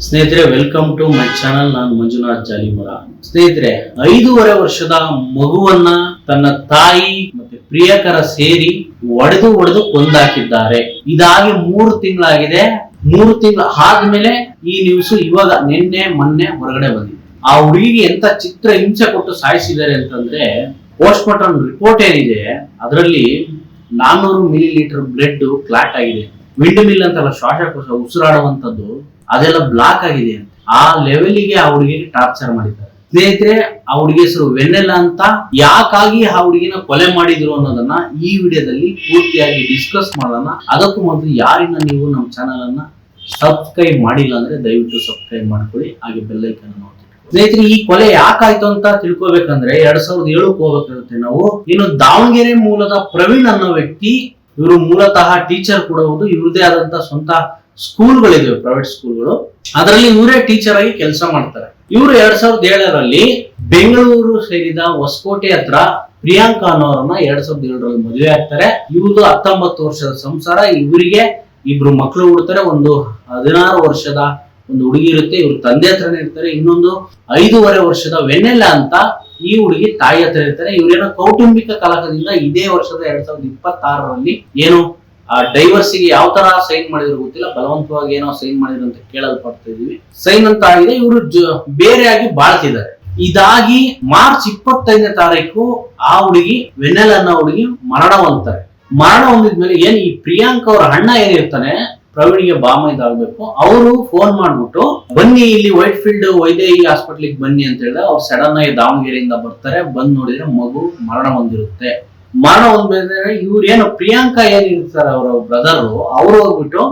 ಸ್ನೇಹಿತರೆ, welcome to my channel. ನಾನು ಮಂಜುನಾಥ್ ಜಾಲಿಮರ. ಸ್ನೇಹಿತರೆ, 5.5 ವರ್ಷದ ಮಗುವನ್ನ ತನ್ನ ತಾಯಿ ಮತ್ತೆ ಪ್ರಿಯಕರ ಸೇರಿ ಒಡೆದು ಕೊಂದಾಕಿದ್ದಾರೆ. ಇದಾಗಿ 3 ತಿಂಗಳಾಗಿದೆ. 3 ತಿಂಗಳು ಆದ್ಮೇಲೆ ಈ ನ್ಯೂಸ್ ಇವಾಗ ಮೊನ್ನೆ ಹೊರಗಡೆ ಬಂದಿದೆ. ಆ ಹುಡುಗಿಗೆ ಎಂತ ಚಿತ್ರ ಹಿಂಸೆ ಕೊಟ್ಟು ಸಾಯಿಸಿದ್ದಾರೆ ಅಂತಂದ್ರೆ, ಪೋಸ್ಟ್ ಮಾರ್ಟಮ್ ರಿಪೋರ್ಟ್ ಏನಿದೆ ಅದರಲ್ಲಿ 400 ಮಿಲಿಲೀಟರ್ ಬ್ಲಡ್ ಕ್ಲಾಟ್ ಆಗಿದೆ. ವಿಂಡ್ ಮಿಲ್ ಅಂತಲ್ಲ, ಶ್ವಾಸಕೋಶ ಉಸಿರಾಡುವಂತದ್ದು ಅದೆಲ್ಲ ಬ್ಲಾಕ್ ಆಗಿದೆ. ಆ ಲೆವೆಲ್ಗೆ ಆ ಹುಡುಗಿಗೆ ಟಾರ್ಚರ್ ಮಾಡಿದ್ದಾರೆ. ಸ್ನೇಹಿತರೆ, ಆ ಹುಡುಗಿ ಹೆಸರು ವೆನ್ನೆಲ್ಲಾ ಅಂತ. ಯಾಕಾಗಿ ಆ ಹುಡುಗಿನ ಕೊಲೆ ಮಾಡಿದ್ರು ಅನ್ನೋದನ್ನ ಈ ವಿಡಿಯೋದಲ್ಲಿ ಪೂರ್ತಿಯಾಗಿ ಡಿಸ್ಕಸ್ ಮಾಡೋಣ. ಅದಕ್ಕೂ ಮೊದಲು ಯಾರಿನ ನೀವು ನಮ್ಮ ಚಾನಲ್ ಅನ್ನ ಸಬ್ಸ್ಕ್ರೈಬ್ ಮಾಡಿಲ್ಲ ಅಂದ್ರೆ ದಯವಿಟ್ಟು ಸಬ್ಸ್ಕ್ರೈಬ್ ಮಾಡ್ಕೊಳ್ಳಿ, ಹಾಗೆ ಬೆಲ್ ಐಕಾನ್ ನೋಡ್ತೀವಿ. ಸ್ನೇಹಿತರೆ, ಈ ಕೊಲೆ ಯಾಕಾಯ್ತು ಅಂತ ತಿಳ್ಕೊಬೇಕಂದ್ರೆ 2007ಕ್ಕೆ ಹೋಗ್ಬೇಕಾಗುತ್ತೆ ನಾವು. ಇನ್ನು ದಾವಣಗೆರೆ ಮೂಲದ ಪ್ರವೀಣ್ ಅನ್ನೋ ವ್ಯಕ್ತಿ, ಇವರು ಮೂಲತಃ ಟೀಚರ್ ಕೂಡ ಹೌದು. ಇವ್ರದೇ ಆದಂತ ಸ್ವಂತ ಸ್ಕೂಲ್ಗಳಿವೆ, ಪ್ರೈವೇಟ್ ಸ್ಕೂಲ್ಗಳು. ಅದರಲ್ಲಿ ಇವರೇ ಟೀಚರ್ ಆಗಿ ಕೆಲಸ ಮಾಡ್ತಾರೆ. ಇವರು 2007ರಲ್ಲಿ ಬೆಂಗಳೂರು ಸೇರಿದ ಹೊಸಕೋಟೆ ಹತ್ರ ಪ್ರಿಯಾಂಕಾ ಅನ್ನೋರನ್ನ 2007ರಲ್ಲಿ ಮದುವೆ ಆಗ್ತಾರೆ. ಇವ್ರದ್ದು 19 ವರ್ಷದ ಸಂಸಾರ. ಇವರಿಗೆ 2 ಮಕ್ಕಳು ಹುಡ್ತಾರೆ. ಒಂದು 16 ವರ್ಷದ ಒಂದು ಹುಡುಗಿ ಇರುತ್ತೆ, ಇವ್ರ ತಂದೆ ಹತ್ರನೇ ಇರ್ತಾರೆ. ಇನ್ನೊಂದು 5.5 ವರ್ಷದ ವೆನ್ನೆಲ್ಲಾ ಅಂತ ಈ ಹುಡುಗಿ ತಾಯಿ ಹತ್ರ ಇರ್ತಾರೆ. ಇವ್ರೇನೋ ಕೌಟುಂಬಿಕ ಕಲಹದಿಂದ ಇದೇ ವರ್ಷದ 2026ರಲ್ಲಿ ಏನು ಡೈವರ್ಸಿಗೆ ಯಾವ ತರ ಸೈನ್ ಮಾಡಿದ್ರು ಗೊತ್ತಿಲ್ಲ, ಬಲವಂತವಾಗಿ ಏನೋ ಸೈನ್ ಮಾಡಿದ್ರು ಅಂತ ಕೇಳಲ್ಪಡ್ತಾ ಇದೀವಿ. ಸೈನ್ ಅಂತ ಆಗಿದೆ. ಇವರು ಬೇರೆಯಾಗಿ ಬಾಳ್ತಿದ್ದಾರೆ. ಇದಾಗಿ ಮಾರ್ಚ್ 25ನೇ ತಾರೀಕು ಆ ಹುಡುಗಿ ವೆನ್ನೆಲ್ಲಾ ಅನ್ನೋ ಹುಡುಗಿ ಮರಣ ಹೊಂದಿದ್ಮೇಲೆ ಏನ್ ಈ ಪ್ರಿಯಾಂಕಾ ಅವರ ಅಣ್ಣ ಏನಿರ್ತಾನೆ, ಪ್ರವೀಣ್ಗೆ ಬಾಮ ಇದಾಗಬೇಕು, ಅವರು ಫೋನ್ ಮಾಡ್ಬಿಟ್ಟು ಬನ್ನಿ ಇಲ್ಲಿ ವೈಟ್ ಫೀಲ್ಡ್ ವೈದೇಹಿ ಹಾಸ್ಪಿಟ್ಲಿಗೆ ಬನ್ನಿ ಅಂತ ಹೇಳಿದ್ರೆ ಅವ್ರು ಸಡನ್ ಆಗಿ ದಾವಣಗೆರೆಯಿಂದ ಬರ್ತಾರೆ. ಬಂದ್ ನೋಡಿದ್ರೆ ಮಗು ಮರಣ ಹೊಂದಿರುತ್ತೆ. ಮರಣ ಹೊಂದ್ಮೇಲೆ ಇವ್ರು ಏನು ಪ್ರಿಯಾಂಕಾ ಏನಿರ್ತಾರೆ ಅವರ ಬ್ರದರ್, ಅವ್ರು ಹೋಗ್ಬಿಟ್ಟು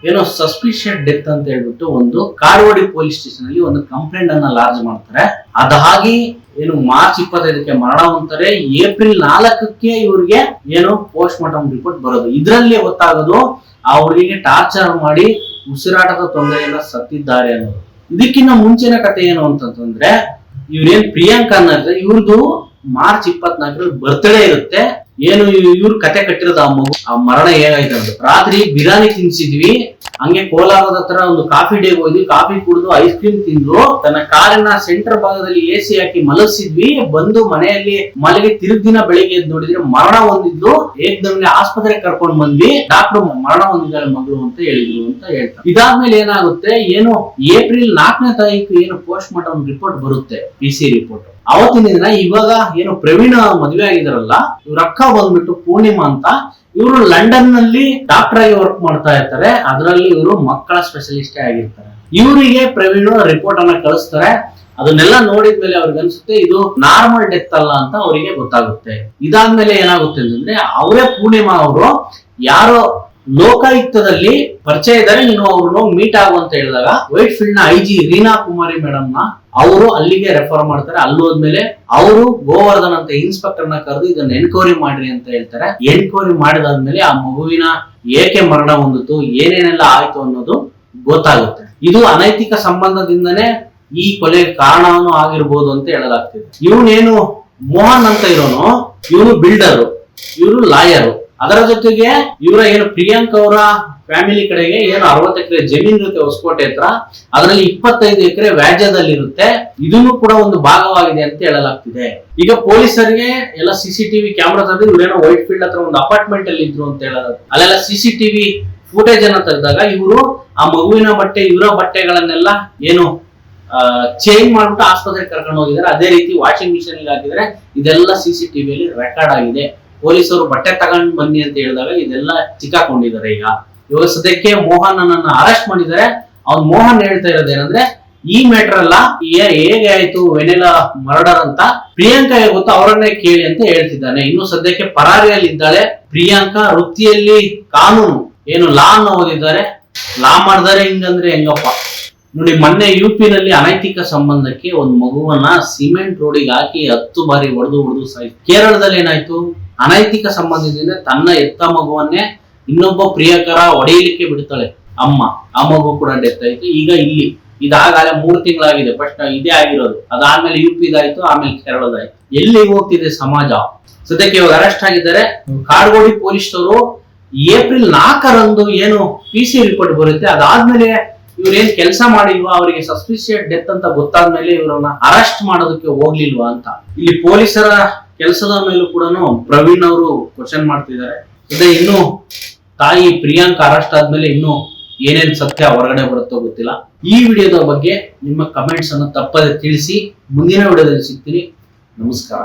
ಏನೋ ಸಸ್ಪಿಷಿಯಸ್ ಡೆತ್ ಅಂತ ಹೇಳ್ಬಿಟ್ಟು ಒಂದು ಕಾರವಾಡಿ ಪೊಲೀಸ್ ಸ್ಟೇಷನ್ ಅಲ್ಲಿ ಒಂದು ಕಂಪ್ಲೇಂಟ್ ಅನ್ನ ಲಾರ್ಜ್ ಮಾಡ್ತಾರೆ. ಅದಾಗಿ ಏನು ಮಾರ್ಚ್ 25ಕ್ಕೆ ಮರಣ ಹೊಂದ್ತಾರೆ. ಏಪ್ರಿಲ್ 4ಕ್ಕೆ ಇವ್ರಿಗೆ ಏನು ಪೋಸ್ಟ್ ಮಾರ್ಟಮ್ ರಿಪೋರ್ಟ್ ಬರೋದು. ಇದ್ರಲ್ಲಿ ಗೊತ್ತಾಗೋದು ಆ ಹುಡುಗಿಗೆ ಟಾರ್ಚರ್ ಮಾಡಿ ಉಸಿರಾಟದ ತೊಂದರೆಯಿಂದ ಸತ್ತಿದ್ದಾರೆ ಅನ್ನೋದು. ಇದಕ್ಕಿಂತ ಮುಂಚಿನ ಕಥೆ ಏನು ಅಂತಂದ್ರೆ, ಇವ್ರೇನ್ ಪ್ರಿಯಾಂಕಾ ಅನ್ನೋದ್ರೆ ಇವ್ರದ್ದು ಮಾರ್ಚ್ 24ರಲ್ಲಿ ಬರ್ತ್ಡೇ ಇರುತ್ತೆ. ಏನು ಇವ್ರ ಕತೆ ಕಟ್ಟಿರೋದು ಆ ಮರಣ ಹೇಗಾಯ್ತು ಅಂತ. ರಾತ್ರಿ ಬಿರಿಯಾನಿ ತಿನ್ಸಿದ್ವಿ, ಹಂಗೆ ಕೋಲಾರದ ಹತ್ರ ಒಂದು ಕಾಫಿ ಡೇಗೆ ಹೋದ್ವಿ. ಕಾಫಿ ಕುಡಿದು ಐಸ್ ಕ್ರೀಮ್ ತಿಂದು ತನ್ನ ಕಾರಿನ ಸೆಂಟರ್ ಭಾಗದಲ್ಲಿ AC ಹಾಕಿ ಮಲಗಿಸಿದ್ವಿ. ಬಂದು ಮನೆಯಲ್ಲಿ ಮಲಗಿ ದಿನ ಬೆಳಿಗ್ಗೆ ಎದ್ದು ನೋಡಿದ್ರೆ ಮರಣ ಹೊಂದಿದ್ದು. ಏಕ್ದಮ್ನೆ ಆಸ್ಪತ್ರೆಗೆ ಕರ್ಕೊಂಡು ಬಂದ್ವಿ. ಡಾಕ್ಟರ್ ಮರಣ ಹೊಂದಿದ್ದಾರೆ ಮಗಳು ಅಂತ ಹೇಳಿದ್ರು ಅಂತ ಹೇಳ್ತಾರೆ. ಇದಾದ್ಮೇಲೆ ಏನಾಗುತ್ತೆ, ಏನು ಏಪ್ರಿಲ್ 4ನೇ ತಾರೀಕು ಏನು ಪೋಸ್ಟ್ ಮಾರ್ಟಮ್ ರಿಪೋರ್ಟ್ ಬರುತ್ತೆ, PC ರಿಪೋರ್ಟ್. ಅವತ್ತಿನ ದಿನ ಇವಾಗ ಏನು ಪ್ರವೀಣ ಮದುವೆ ಆಗಿದಾರಲ್ಲ, ಇವ್ರ ಅಕ್ಕ ಬಂದ್ಬಿಟ್ಟು ಪೂರ್ಣಿಮಾ ಅಂತ, ಇವರು ಲಂಡನ್ ನಲ್ಲಿ ಡಾಕ್ಟರ್ ಆಗಿ ವರ್ಕ್ ಮಾಡ್ತಾ ಇರ್ತಾರೆ. ಅದರಲ್ಲಿ ಇವರು ಮಕ್ಕಳ ಸ್ಪೆಷಲಿಸ್ಟೇ ಆಗಿರ್ತಾರೆ. ಇವರಿಗೆ ಪ್ರವೀಣ್ ರಿಪೋರ್ಟ್ ಅನ್ನ ಕಳಿಸ್ತಾರೆ. ಅದನ್ನೆಲ್ಲ ನೋಡಿದ್ಮೇಲೆ ಅವ್ರಿಗೆ ಅನ್ಸುತ್ತೆ ಇದು ನಾರ್ಮಲ್ ಡೆತ್ ಅಲ್ಲ ಅಂತ ಅವರಿಗೆ ಗೊತ್ತಾಗುತ್ತೆ. ಇದಾದ್ಮೇಲೆ ಏನಾಗುತ್ತೆ ಅಂತಂದ್ರೆ, ಅವರೇ ಪೂರ್ಣಿಮಾ ಅವರು ಯಾರೋ ಲೋಕಾಯುಕ್ತದಲ್ಲಿ ಪರಿಚಯ ಇದ್ದಾರೆ, ನೀನು ಅವ್ರನ್ನು ಮೀಟ್ ಆಗು ಅಂತ ಹೇಳಿದಾಗ ವೈಟ್ ಫೀಲ್ಡ್ ನ IG ರೀನಾ ಕುಮಾರಿ ಮೇಡಮ್ ನ ಅವರು ಅಲ್ಲಿಗೆ ರೆಫರ್ ಮಾಡ್ತಾರೆ. ಅಲ್ಲಿ ಹೋದ್ಮೇಲೆ ಅವರು ಗೋವರ್ಧನ್ ಅಂತ ಇನ್ಸ್ಪೆಕ್ಟರ್ ನ ಕರೆದು ಇದನ್ನ ಎನ್ಕ್ವೈರಿ ಮಾಡ್ರಿ ಅಂತ ಹೇಳ್ತಾರೆ. ಎನ್ಕ್ವೈರಿ ಮಾಡಿದಾದ್ಮೇಲೆ ಆ ಮಗುವಿನ ಏಕೆ ಮರಣ ಹೊಂದಿತು, ಏನೇನೆಲ್ಲ ಆಯ್ತು ಅನ್ನೋದು ಗೊತ್ತಾಗುತ್ತೆ. ಇದು ಅನೈತಿಕ ಸಂಬಂಧದಿಂದನೇ ಈ ಕೊಲೆಗೆ ಕಾರಣನೂ ಆಗಿರ್ಬೋದು ಅಂತ ಹೇಳಲಾಗ್ತಿದೆ. ಇವನೇನು ಮೋಹನ್ ಅಂತ ಇರೋನು, ಇವನು ಬಿಲ್ಡರು, ಇವರು ಲಾಯರು. ಅದರ ಜೊತೆಗೆ ಇವರ ಏನು ಪ್ರಿಯಾಂಕಾ ಅವರ ಫ್ಯಾಮಿಲಿ ಕಡೆಗೆ ಏನು 60 ಎಕರೆ ಜಮೀನ್ ಇರುತ್ತೆ ಹೊಸಕೋಟೆ ಹತ್ರ. ಅದರಲ್ಲಿ 25 ಎಕರೆ ವ್ಯಾಜ್ಯದಲ್ಲಿ ಇರುತ್ತೆ. ಇದನ್ನು ಕೂಡ ಒಂದು ಭಾಗವಾಗಿದೆ ಅಂತ ಹೇಳಲಾಗ್ತಿದೆ. ಈಗ ಪೊಲೀಸರಿಗೆ ಎಲ್ಲ CCTV ಕ್ಯಾಮ್ರಾದಲ್ಲಿ ಇವರೇನೋ ವೈಟ್ ಫೀಲ್ಡ್ ಹತ್ರ ಒಂದು ಅಪಾರ್ಟ್ಮೆಂಟ್ ಅಲ್ಲಿ ಇದ್ರು ಅಂತ ಹೇಳೋದು. ಅಲ್ಲೆಲ್ಲ CCTV ಫುಟೇಜ್ ಅನ್ನ ತೆಗೆದಾಗ ಇವರು ಆ ಮಗುವಿನ ಬಟ್ಟೆ, ಇವರ ಬಟ್ಟೆಗಳನ್ನೆಲ್ಲ ಏನು ಚೇಂಜ್ ಮಾಡ್ಬಿಟ್ಟು ಆಸ್ಪತ್ರೆಗೆ ಕರ್ಕೊಂಡು ಹೋಗಿದ್ದಾರೆ. ಅದೇ ರೀತಿ ವಾಷಿಂಗ್ ಮಿಷಿನ್ ಹಾಕಿದ್ರೆ ಇದೆಲ್ಲ CCTV ಅಲ್ಲಿ ರೆಕಾರ್ಡ್ ಆಗಿದೆ. ಪೊಲೀಸರು ಬಟ್ಟೆ ತಗೊಂಡು ಬನ್ನಿ ಅಂತ ಹೇಳಿದಾಗ ಇದೆಲ್ಲ ಸಿಕ್ಕಾಕೊಂಡಿದ್ದಾರೆ. ಇವಾಗ ಸದ್ಯಕ್ಕೆ ಮೋಹನ್ ಅನ್ನ ಅರೆಸ್ಟ್ ಮಾಡಿದ್ದಾರೆ. ಅವ್ನು ಮೋಹನ್ ಹೇಳ್ತಾ ಇರೋದೇನಂದ್ರೆ, ಈ ಮ್ಯಾಟರ್ ಅಲ್ಲ, ಹೇಗೆ ಆಯ್ತು ವೆನ್ನೆಲ್ಲಾ ಮರ್ಡರ್ ಅಂತ ಪ್ರಿಯಾಂಕಾ ಗೊತ್ತಾ, ಅವರನ್ನೇ ಕೇಳಿ ಅಂತ ಹೇಳ್ತಿದ್ದಾನೆ. ಇನ್ನು ಸದ್ಯಕ್ಕೆ ಪರಾರಿಯಲ್ಲಿ ಇದ್ದಾಳೆ ಪ್ರಿಯಾಂಕಾ. ವೃತ್ತಿಯಲ್ಲಿ ಕಾನೂನು ಏನು ಲಾ ಅನ್ನು ಓದಿದ್ದಾರೆ. ಲಾ ಮಾಡಿದಾರೆ ಹಿಂಗಂದ್ರೆ ಹೆಂಗಪ್ಪ ನೋಡಿ. ಮೊನ್ನೆ UP ನಲ್ಲಿ ಅನೈತಿಕ ಸಂಬಂಧಕ್ಕೆ ಒಂದು ಮಗುವನ್ನ ಸಿಮೆಂಟ್ ರೋಡಿಗೆ ಹಾಕಿ 10 ಬಾರಿ ಹೊಡೆದು ಸಾಯ್ತು. ಕೇರಳದಲ್ಲಿ ಏನಾಯ್ತು, ಅನೈತಿಕ ಸಂಬಂಧದಿಂದ ತನ್ನ ಎತ್ತ ಮಗುವನ್ನೇ ಇನ್ನೊಬ್ಬ ಪ್ರಿಯಕರ ಹೊಡೆಯಲಿಕ್ಕೆ ಬಿಡ್ತಾಳೆ ಅಮ್ಮ. ಆ ಮಗು ಕೂಡ ಡೆತ್ ಆಯ್ತು. ಈಗ ಇಲ್ಲಿ ಇದಾಗಲೇ 3 ತಿಂಗಳಾಗಿದೆ. ಫಸ್ಟ್ ಇದೇ ಆಗಿರೋದು, ಅದಾದ್ಮೇಲೆ UP ಇದಾಯ್ತು, ಆಮೇಲೆ ಕೇರಳದಾಯ್ತು. ಎಲ್ಲಿ ಹೋಗ್ತಿದೆ ಸಮಾಜ? ಸದ್ಯಕ್ಕೆ ಇವಾಗ ಅರೆಸ್ಟ್ ಆಗಿದ್ದಾರೆ. ಕಾರವಾಡಿ ಪೊಲೀಸರು ಏಪ್ರಿಲ್ 4ರಂದು ಏನು PC ರಿಪೋರ್ಟ್ ಬರುತ್ತೆ, ಅದಾದ್ಮೇಲೆ ಇವ್ರೇನ್ ಕೆಲಸ ಮಾಡಿಲ್ವಾ, ಅವರಿಗೆ ಸಸ್ಪಿಷಿಯಸ್ ಡೆತ್ ಅಂತ ಗೊತ್ತಾದ್ಮೇಲೆ ಇವರನ್ನ ಅರೆಸ್ಟ್ ಮಾಡೋದಕ್ಕೆ ಹೋಗ್ಲಿಲ್ವಾ ಅಂತ ಇಲ್ಲಿ ಪೊಲೀಸರ ಕೆಲಸದ ಮೇಲೂ ಕೂಡ ಪ್ರವೀಣ್ ಅವರು ಕ್ವಶನ್ ಮಾಡ್ತಿದ್ದಾರೆ. ಅದೇ ಇನ್ನು ತಾಯಿ ಪ್ರಿಯಾಂಕ್ ಅರೆಸ್ಟ್ ಆದ್ಮೇಲೆ ಇನ್ನು ಏನೇನ್ ಸತ್ಯ ಹೊರಗಡೆ ಬರುತ್ತೋ ಗೊತ್ತಿಲ್ಲ. ಈ ವಿಡಿಯೋದ ಬಗ್ಗೆ ನಿಮ್ಮ ಕಮೆಂಟ್ಸ್ ಅನ್ನು ತಪ್ಪದೆ ತಿಳಿಸಿ. ಮುಂದಿನ ವಿಡಿಯೋದಲ್ಲಿ ಸಿಗ್ತೀನಿ. ನಮಸ್ಕಾರ.